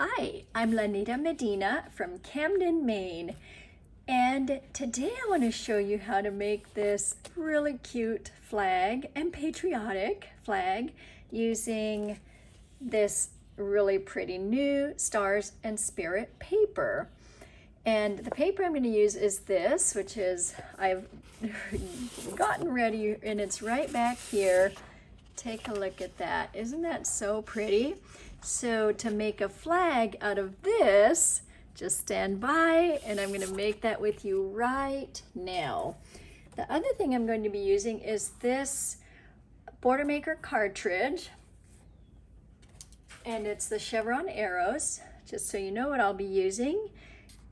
Hi, I'm Lanita Medina from Camden, Maine, and today I want to show you how to make this really cute flag and patriotic flag using this really pretty new Stars and Spirit paper. And the paper I'm going to use is this, which is I've gotten ready, and it's right back here. Take a look at that. Isn't that so pretty? So to make a flag out of this, just stand by and I'm going to make that with you right now. The other thing I'm going to be using is this Border Maker cartridge, and it's the Chevron Arrows, just so you know what I'll be using.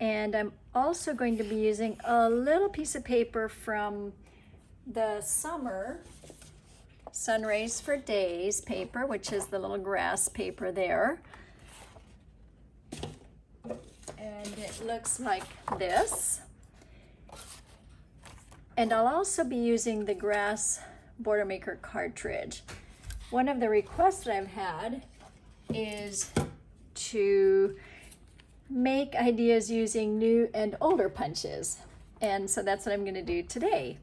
And I'm also going to be using a little piece of paper from the summer Sun Rays for Days paper, which is the little grass paper there. And it looks like this. And I'll also be using the grass Border Maker cartridge. One of the requests that I've had is to make ideas using new and older punches. And so that's what I'm going to do today.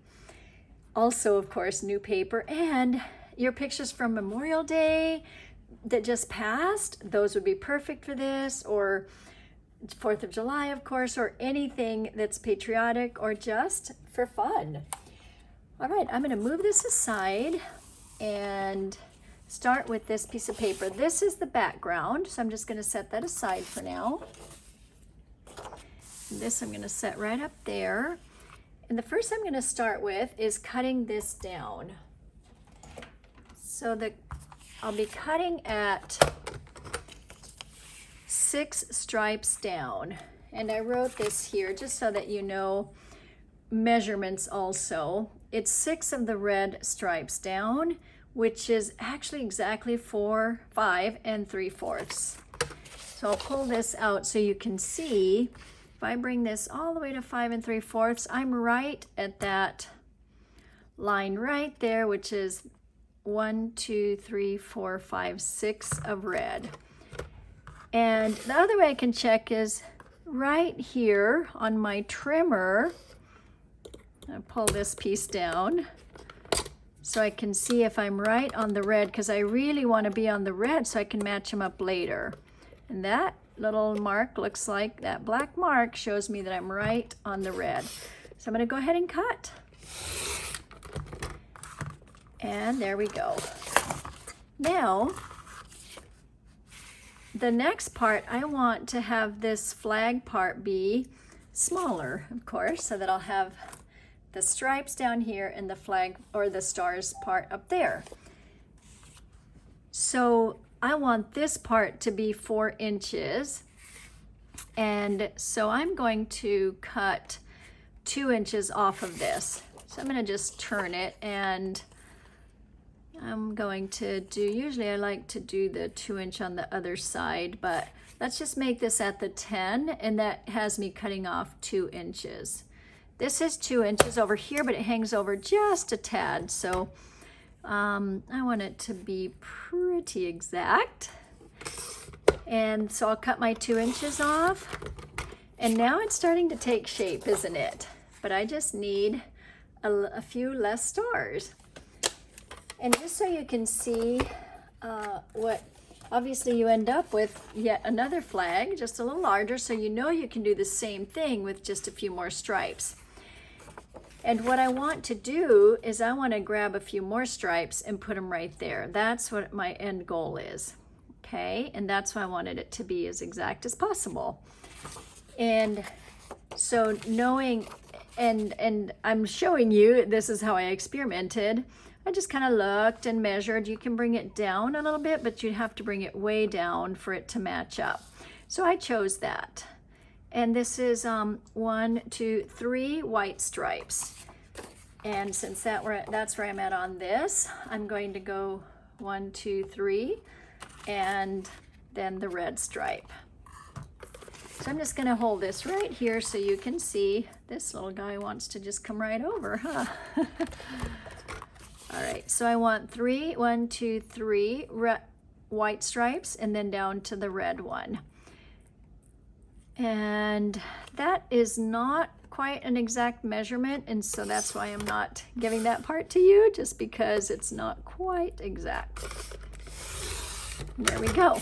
Also, of course, new paper and your pictures from Memorial Day that just passed. Those would be perfect for this, or 4th of July, of course, or anything that's patriotic or just for fun. All right, I'm going to move this aside and start with this piece of paper. This is the background, so I'm just going to set that aside for now. This I'm going to set right up there. And the first I'm going to start with is cutting this down. So I'll be cutting at 6 stripes down. And I wrote this here just so that you know measurements also. It's 6 of the red stripes down, which is actually exactly 5 3/4. So I'll pull this out so you can see. If I bring this all the way to 5 3/4, I'm right at that line right there, which is 1, 2, 3, 4, 5, 6 of red. And the other way I can check is right here on my trimmer. I pull this piece down so I can see if I'm right on the red, because I really want to be on the red so I can match them up later. And that little mark looks like, that black mark shows me that I'm right on the red. So I'm going to go ahead and cut. And there we go. Now, the next part, I want to have this flag part be smaller, of course, so that I'll have the stripes down here and the flag or the stars part up there. So I want this part to be 4 inches. And so I'm going to cut 2 inches off of this. So I'm going to just turn it, and I'm going to do, usually I like to do the 2 inch on the other side, but let's just make this at the 10, and that has me cutting off 2 inches. This is 2 inches over here, but it hangs over just a tad. So I want it to be pretty exact. And so I'll cut my 2 inches off. And now it's starting to take shape, isn't it? But I just need a few less stars. And just so you can see what obviously you end up with, yet another flag, just a little larger, so you know you can do the same thing with just a few more stripes. And what I want to do is I want to grab a few more stripes and put them right there. That's what my end goal is. Okay, and that's why I wanted it to be as exact as possible. And so knowing, and I'm showing you, this is how I experimented. I just kind of looked and measured. You can bring it down a little bit, but you have to bring it way down for it to match up. So I chose that. And this is 1, 2, 3 white stripes. And since that's where I'm at on this, I'm going to go 1, 2, 3, and then the red stripe. So I'm just going to hold this right here so you can see. This little guy wants to just come right over, huh? All right, so I want 1, 2, 3 white stripes, and then down to the red one. And that is not quite an exact measurement, and so that's why I'm not giving that part to you, just because it's not quite exact. There we go.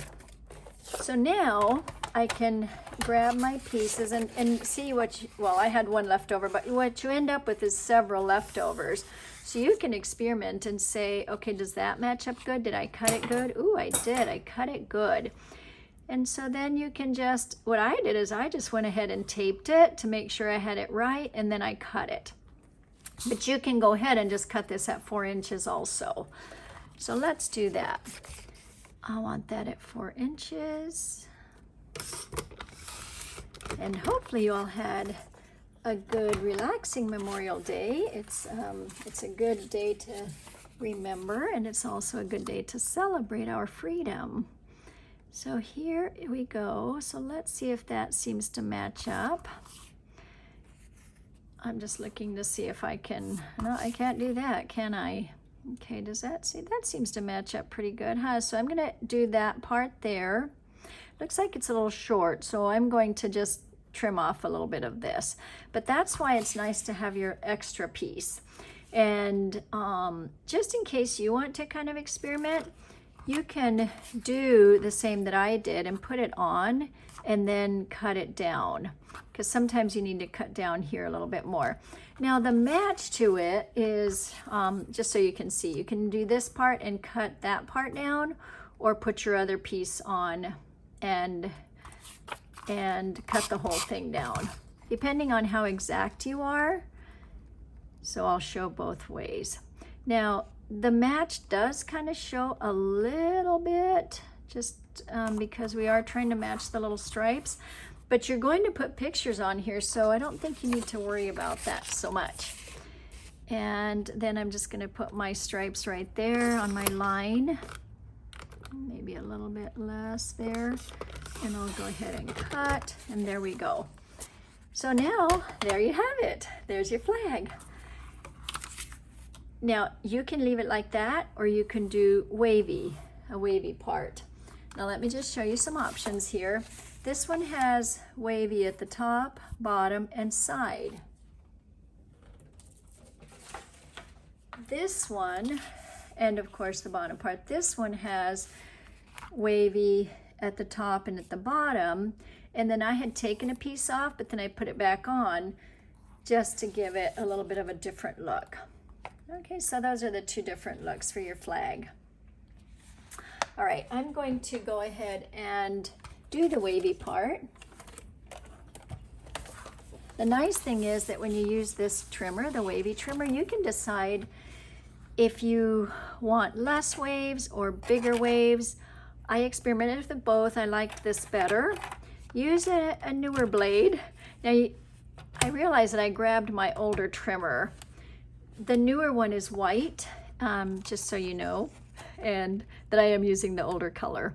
So now I can grab my pieces and see what well, I had one left over, but what you end up with is several leftovers. So you can experiment and say, okay, does that match up good? Did I cut it good? Ooh, I did. I cut it good. And so then you can just, what I did is I just went ahead and taped it to make sure I had it right, and then I cut it. But you can go ahead and just cut this at 4 inches also. So let's do that. I want that at 4 inches. And hopefully you all had a good relaxing Memorial Day. It's a good day to remember, and it's also a good day to celebrate our freedom. So here we go. So let's see if that seems to match up. I'm just looking to see if I can, no, I can't do that, can I? Okay, does that see, that seems to match up pretty good, huh? So I'm gonna do that part there. Looks like it's a little short, so I'm going to just trim off a little bit of this. But that's why it's nice to have your extra piece. And just in case you want to kind of experiment, you can do the same that I did and put it on and then cut it down, because sometimes you need to cut down here a little bit more. Now the match to it is, just so you can see, you can do this part and cut that part down, or put your other piece on and cut the whole thing down, depending on how exact you are. So I'll show both ways. Now the match does kind of show a little bit, just because we are trying to match the little stripes, but you're going to put pictures on here, so I don't think you need to worry about that so much. And then I'm just going to put my stripes right there on my line, maybe a little bit less there, and I'll go ahead and cut, and there we go. So now there you have it. There's your flag. Now you can leave it like that, or you can do wavy, a wavy part. Now let me just show you some options here. This one has wavy at the top, bottom, and side. This one, and of course the bottom part, this one has wavy at the top and at the bottom. And then I had taken a piece off, but then I put it back on just to give it a little bit of a different look. Okay, so those are the two different looks for your flag. All right, I'm going to go ahead and do the wavy part. The nice thing is that when you use this trimmer, the wavy trimmer, you can decide if you want less waves or bigger waves. I experimented with both. I like this better. Use a newer blade. Now, I realized that I grabbed my older trimmer. The newer one is white, just so you know, and that I am using the older color.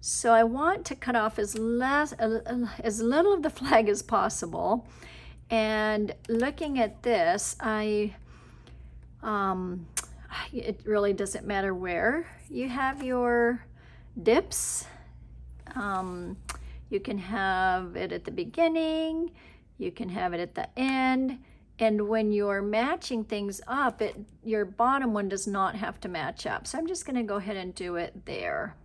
So I want to cut off as little of the flag as possible. And looking at this, it really doesn't matter where you have your dips. You can have it at the beginning, you can have it at the end, and when you're matching things up, your bottom one does not have to match up. So I'm just going to go ahead and do it there.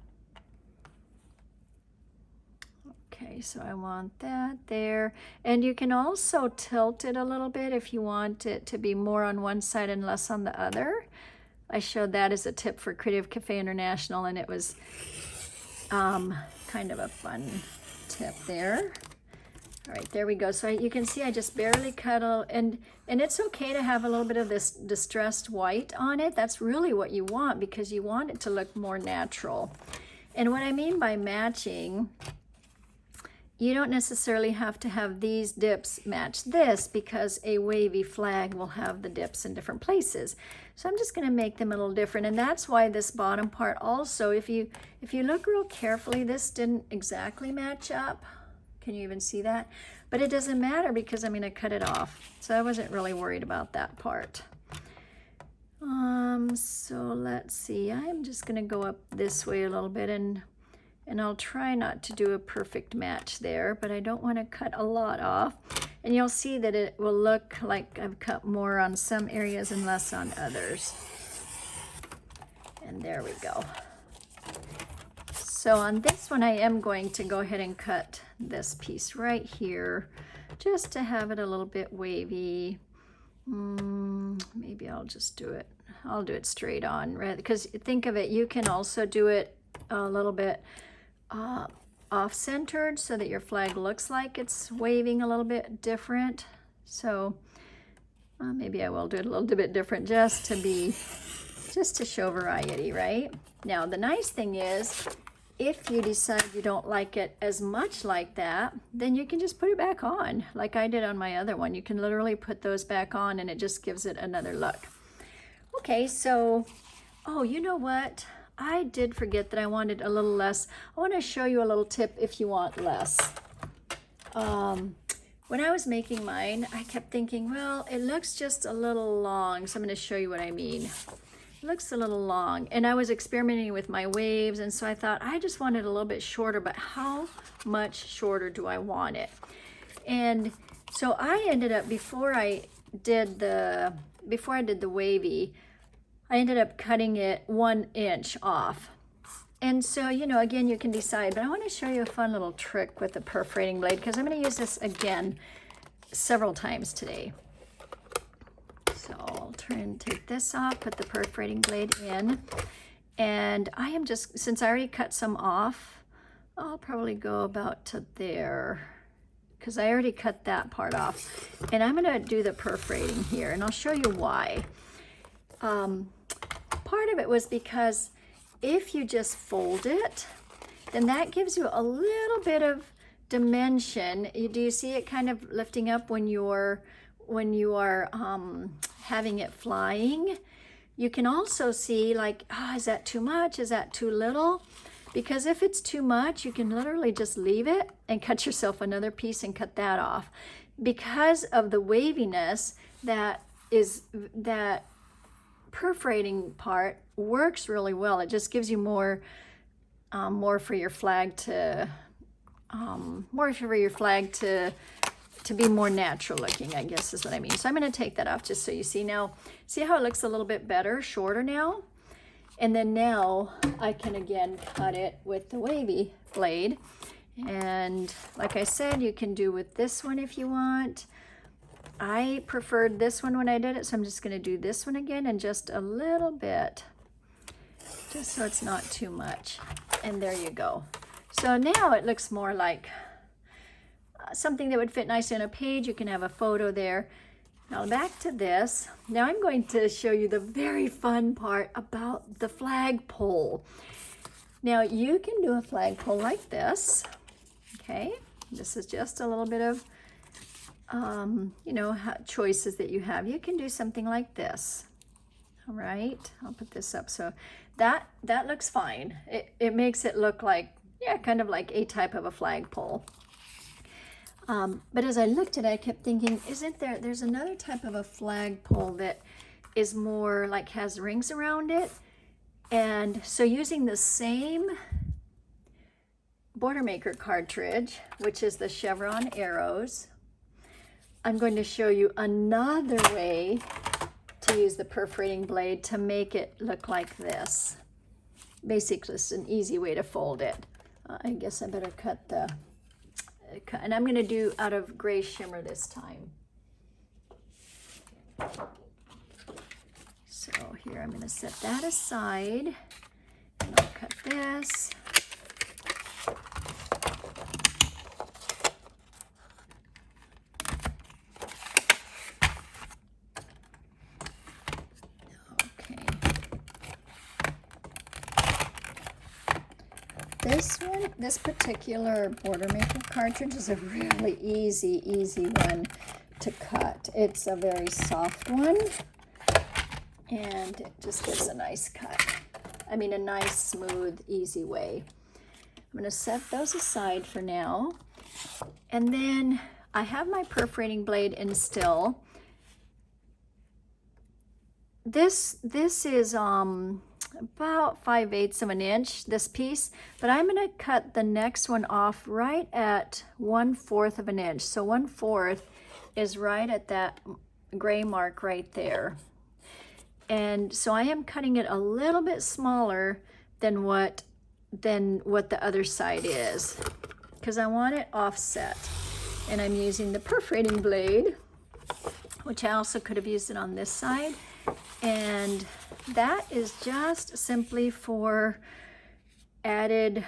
Okay, so I want that there. And you can also tilt it a little bit if you want it to be more on one side and less on the other. I showed that as a tip for Creative Cafe International, and it was kind of a fun tip there. All right, there we go. So you can see I just barely cut and it's okay to have a little bit of this distressed white on it. That's really what you want, because you want it to look more natural. And what I mean by matching, you don't necessarily have to have these dips match this, because a wavy flag will have the dips in different places. So I'm just going to make them a little different, and that's why this bottom part also, if you look real carefully, this didn't exactly match up. Can you even see that? But it doesn't matter, because I'm going to cut it off. So I wasn't really worried about that part. So let's see. I'm just going to go up this way a little bit and And I'll try not to do a perfect match there, but I don't want to cut a lot off. And you'll see that it will look like I've cut more on some areas and less on others. And there we go. So on this one, I am going to go ahead and cut this piece right here, just to have it a little bit wavy. Maybe I'll just do it. I'll do it straight on, right? Because think of it, you can also do it a little bit off-centered so that your flag looks like it's waving a little bit different. So maybe I will do it a little bit different just to show variety, right? Now the nice thing is, if you decide you don't like it as much like that, then you can just put it back on like I did on my other one. You can literally put those back on and it just gives it another look. Okay, so, oh, you know what? I did forget that I wanted a little less. I want to show you a little tip if you want less. When I was making mine, I kept thinking, well, it looks just a little long. So I'm going to show you what I mean. It looks a little long. And I was experimenting with my waves. And so I thought, I just want it a little bit shorter, but how much shorter do I want it? And so I ended up, before I did the wavy, I ended up cutting it 1 inch off. And so, you know, again, you can decide, but I want to show you a fun little trick with the perforating blade because I'm going to use this again several times today. So I'll take this off, put the perforating blade in, and I am just, since I already cut some off, I'll probably go about to there because I already cut that part off. And I'm going to do the perforating here, and I'll show you why. Part of it was because if you just fold it, then that gives you a little bit of dimension. Do you see it kind of lifting up when you are having it flying? You can also see like, is that too much? Is that too little? Because if it's too much, you can literally just leave it and cut yourself another piece and cut that off. Because of the waviness, that perforating part works really well. It just gives you more for your flag to be more natural looking, I guess is what I mean. So I'm going to take that off just so you see. Now, see how it looks a little bit better, shorter now? And then now I can again cut it with the wavy blade. And like I said, you can do with this one if you want. I preferred this one when I did it, so I'm just going to do this one again and just a little bit, just so it's not too much. And there you go. So now it looks more like something that would fit nice in a page. You can have a photo there. Now back to this. Now I'm going to show you the very fun part about the flagpole. Now you can do a flagpole like this. Okay, this is just a little bit of you know, choices that you have. You can do something like this. All right, I'll put this up. So that looks fine. It makes it look like, yeah, kind of like a type of a flagpole. But as I looked at it, I kept thinking, there's another type of a flagpole that is more like has rings around it. And so using the same border maker cartridge, which is the Chevron Arrows, I'm going to show you another way to use the perforating blade to make it look like this. Basically, it's an easy way to fold it. I guess I better cut and I'm going to do out of gray shimmer this time. So here I'm going to set that aside, and I'll cut this. This particular border maker cartridge is a really easy one to cut. It's a very soft one, and it just gives a nice cut. I mean, a nice, smooth, easy way. I'm going to set those aside for now. And then I have my perforating blade in still. This is about 5/8 of an inch, this piece, but I'm going to cut the next one off right at 1/4 of an inch. So 1/4 is right at that gray mark right there. And so I am cutting it a little bit smaller than what the other side is, because I want it offset. And I'm using the perforating blade, which I also could have used it on this side. And that is just simply for added,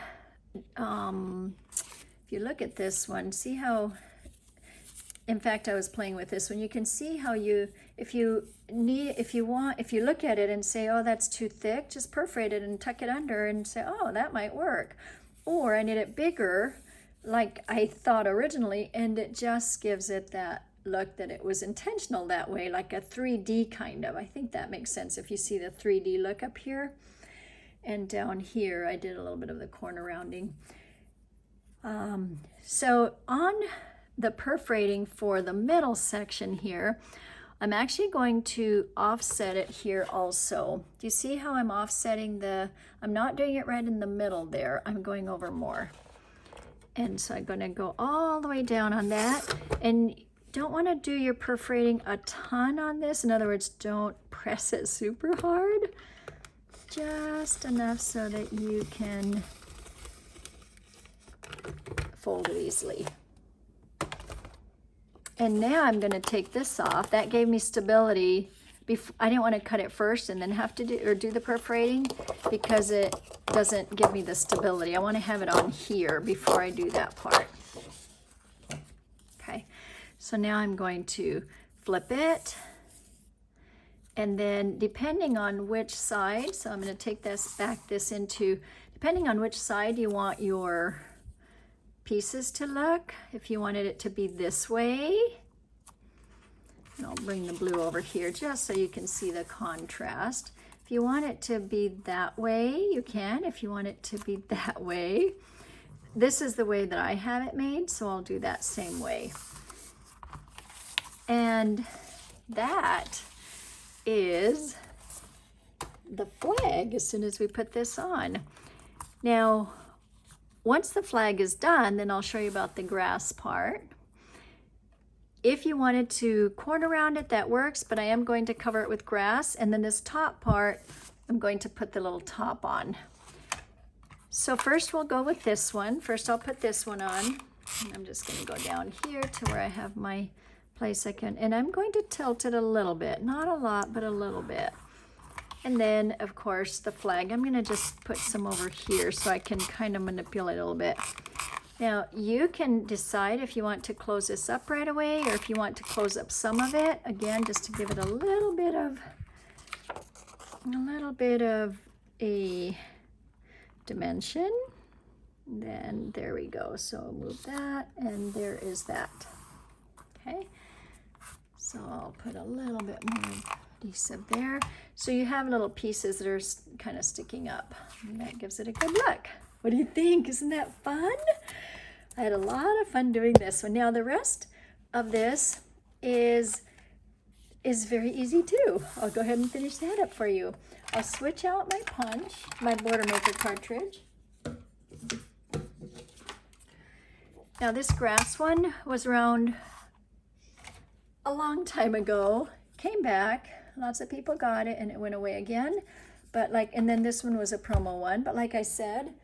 if you look at this one, see how, in fact, I was playing with this one. You can see how if you look at it and say, oh, that's too thick, just perforate it and tuck it under and say, oh, that might work. Or I need it bigger, like I thought originally, and it just gives it that look that it was intentional that way, like a 3D kind of. I think that makes sense if you see the 3D look up here. And down here, I did a little bit of the corner rounding. So on the perforating for the middle section here, I'm actually going to offset it here also. Do you see how I'm offsetting I'm not doing it right in the middle there. I'm going over more. And so I'm going to go all the way down on that. And don't want to do your perforating a ton on this. In other words, don't press it super hard. Just enough so that you can fold it easily. And now I'm going to take this off. That gave me stability. I didn't want to cut it first and then have to do the perforating, because it doesn't give me the stability. I want to have it on here before I do that part. Okay, so now I'm going to flip it. And then depending on which side, so I'm going to take this into, depending on which side you want your pieces to look. If you wanted it to be this way, and I'll bring the blue over here just so you can see the contrast. If you want it to be that way, you can. If you want it to be that way, this is the way that I have it made, so I'll do that same way. And that is the flag as soon as we put this on. Now, once the flag is done, then I'll show you about the grass part. If you wanted to corner round it, that works, but I am going to cover it with grass, and then this top part, I'm going to put the little top on. So first we'll go with this one. First I'll put this one on, and I'm just going to go down here to where I have my place I can, and I'm going to tilt it a little bit, not a lot, but a little bit. And then, of course, the flag, I'm going to just put some over here so I can kind of manipulate a little bit. Now, you can decide if you want to close this up right away or if you want to close up some of it, again, just to give it a little bit of a dimension. Then there we go. So move that, and there is that. Okay. So I'll put a little bit more adhesive there. So you have little pieces that are kind of sticking up, and that gives it a good look. What do you think? Isn't that fun? I had a lot of fun doing this one. Now the rest of this is very easy too. I'll go ahead and finish that up for you. I'll switch out my punch, my border maker cartridge. Now this grass one was around a long time ago, came back, lots of people got it, and it went away again. But and then this one was a promo one. But like I said,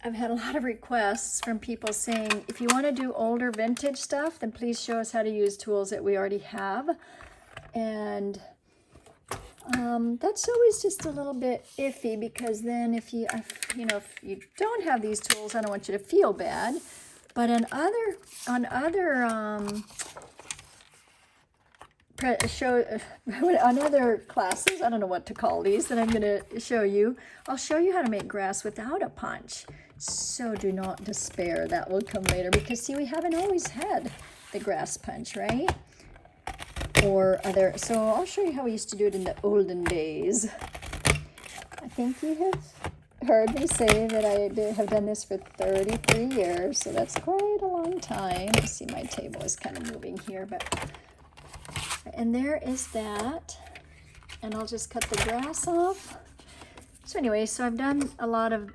I've had a lot of requests from people saying, if you want to do older vintage stuff, then please show us how to use tools that we already have. And that's always just a little bit iffy, because then if you don't have these tools, I don't want you to feel bad. But on other on other classes, I don't know what to call these that I'm going to show you, I'll show you how to make grass without a punch. So do not despair, that will come later, because see, we haven't always had the grass punch, right? So I'll show you how we used to do it in the olden days. I think you have heard me say that I have done this for 33 years, so that's quite a long time. You see my table is kind of moving here, and there is that. And I'll just cut the grass off. So anyway, so I've done I've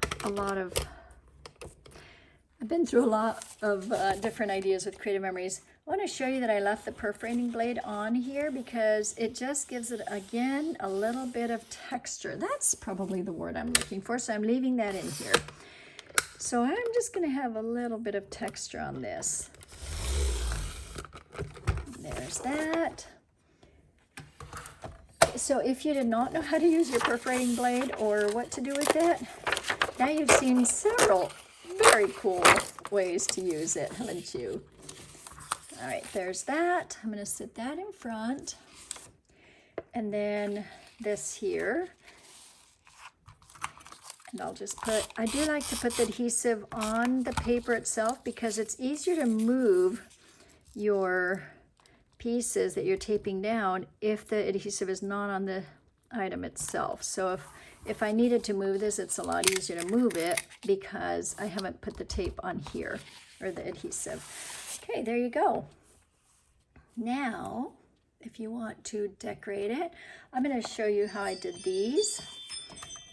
been through a lot of different ideas with Creative Memories. I want to show you that I left the perforating blade on here because it just gives it, again, a little bit of texture. That's probably the word I'm looking for, so I'm leaving that in here. So I'm just going to have a little bit of texture on this. There's that. So if you did not know how to use your perforating blade or what to do with it, now you've seen several very cool ways to use it, haven't you? All right, there's that. I'm going to sit that in front. And then this here. And I'll just put, I do like to put the adhesive on the paper itself because it's easier to move your pieces that you're taping down if the adhesive is not on the item itself. So if I needed to move this, it's a lot easier to move it because I haven't put the tape on here, or the adhesive. Okay, there you go. Now, if you want to decorate it, I'm going to show you how I did these.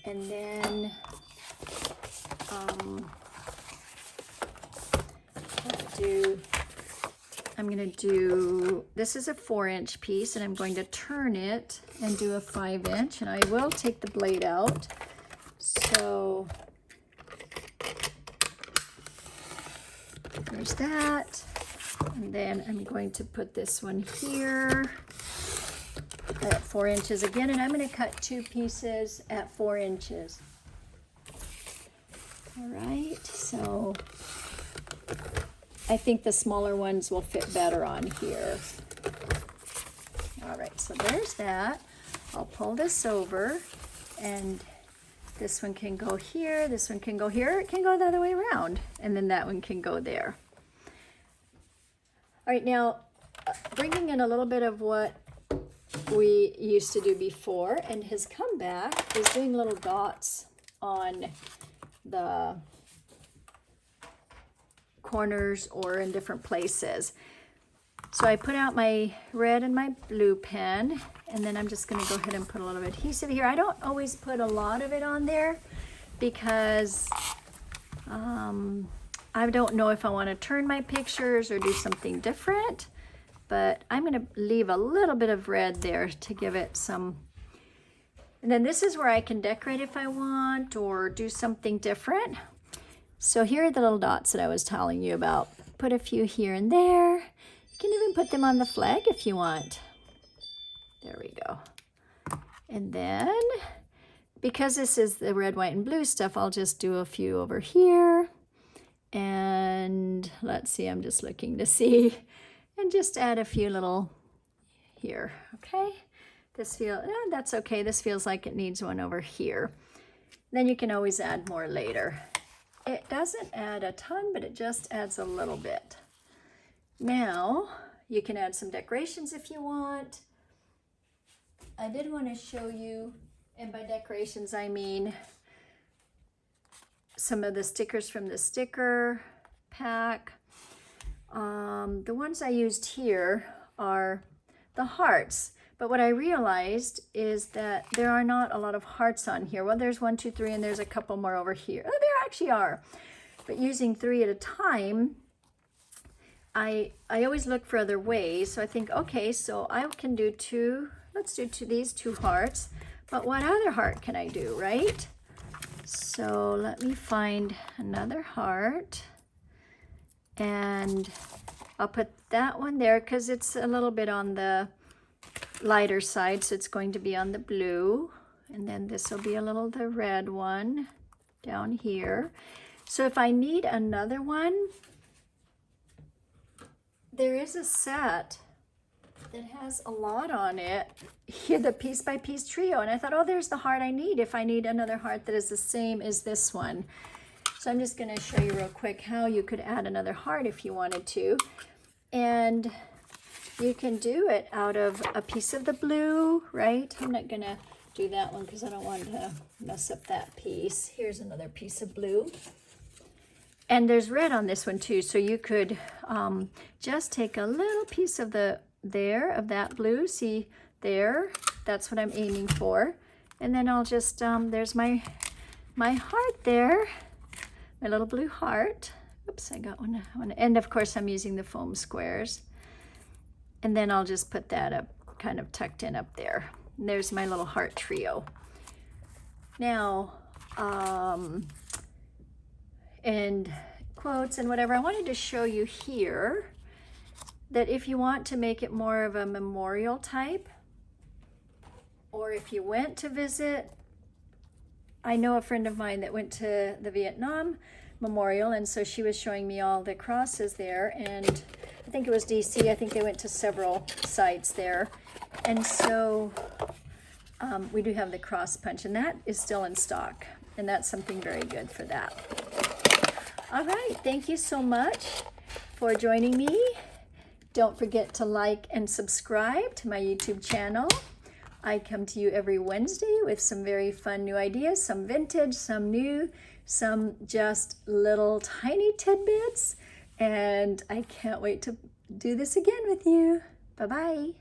And then I'm going to do, this is a 4-inch piece, and I'm going to turn it and do a 5-inch, and I will take the blade out. So there's that. And then I'm going to put this one here at 4 inches again, and I'm going to cut 2 pieces at 4 inches. All right, so I think the smaller ones will fit better on here. All right, so there's that. I'll pull this over, and this one can go here, this one can go here, it can go the other way around, and then that one can go there. All right, now bringing in a little bit of what we used to do before, and his comeback is doing little dots on the corners or in different places. So I put out my red and my blue pen, and then I'm just going to go ahead and put a little adhesive here. I don't always put a lot of it on there because I don't know if I want to turn my pictures or do something different, but I'm going to leave a little bit of red there to give it some. And then this is where I can decorate if I want or do something different. So here are the little dots that I was telling you about. Put a few here and there. You can even put them on the flag if you want. There we go. And then, because this is the red, white, and blue stuff, I'll just do a few over here. And let's see, I'm just looking to see. And just add a few little here, okay? That's okay. This feels like it needs one over here. Then you can always add more later. It doesn't add a ton, but it just adds a little bit. Now, you can add some decorations if you want. I did want to show you, and by decorations I mean some of the stickers from the sticker pack. The ones I used here are the hearts, but what I realized is that there are not a lot of hearts on here. Well, there's 1, 2, 3, and there's a couple more over here. Oh, there actually are. But using 3 at a time, I always look for other ways. So I think, okay, so I can do 2. Let's do these 2 hearts. But what other heart can I do, right? So let me find another heart, and I'll put that one there because it's a little bit on the lighter side, so it's going to be on the blue. And then this will be the red one down here. So if I need another one, there is a set that has a lot on it here, the piece by piece trio, and I thought, oh, there's the heart I need if I need another heart that is the same as this one. So I'm just going to show you real quick how you could add another heart if you wanted to, and you can do it out of a piece of the blue, right? I'm not going to do that one because I don't want to mess up that piece. Here's another piece of blue. And there's red on this one too, so you could just take a little piece of that blue, see there, that's what I'm aiming for, And then I'll just, there's my heart there, my little blue heart. Oops, I got one. And of course I'm using the foam squares. And then I'll just put that up, kind of tucked in up there. And there's my little heart trio. Now, and quotes and whatever, I wanted to show you here that if you want to make it more of a memorial type, or if you went to visit, I know a friend of mine that went to the Vietnam Memorial, and so she was showing me all the crosses there, and I think it was DC, I think they went to several sites there, and so we do have the cross punch, and that is still in stock, and that's something very good for that. All right, thank you so much for joining me. Don't forget to like and subscribe to my YouTube channel. I come to you every Wednesday with some very fun new ideas, some vintage, some new, some just little tiny tidbits, and I can't wait to do this again with you. Bye-bye.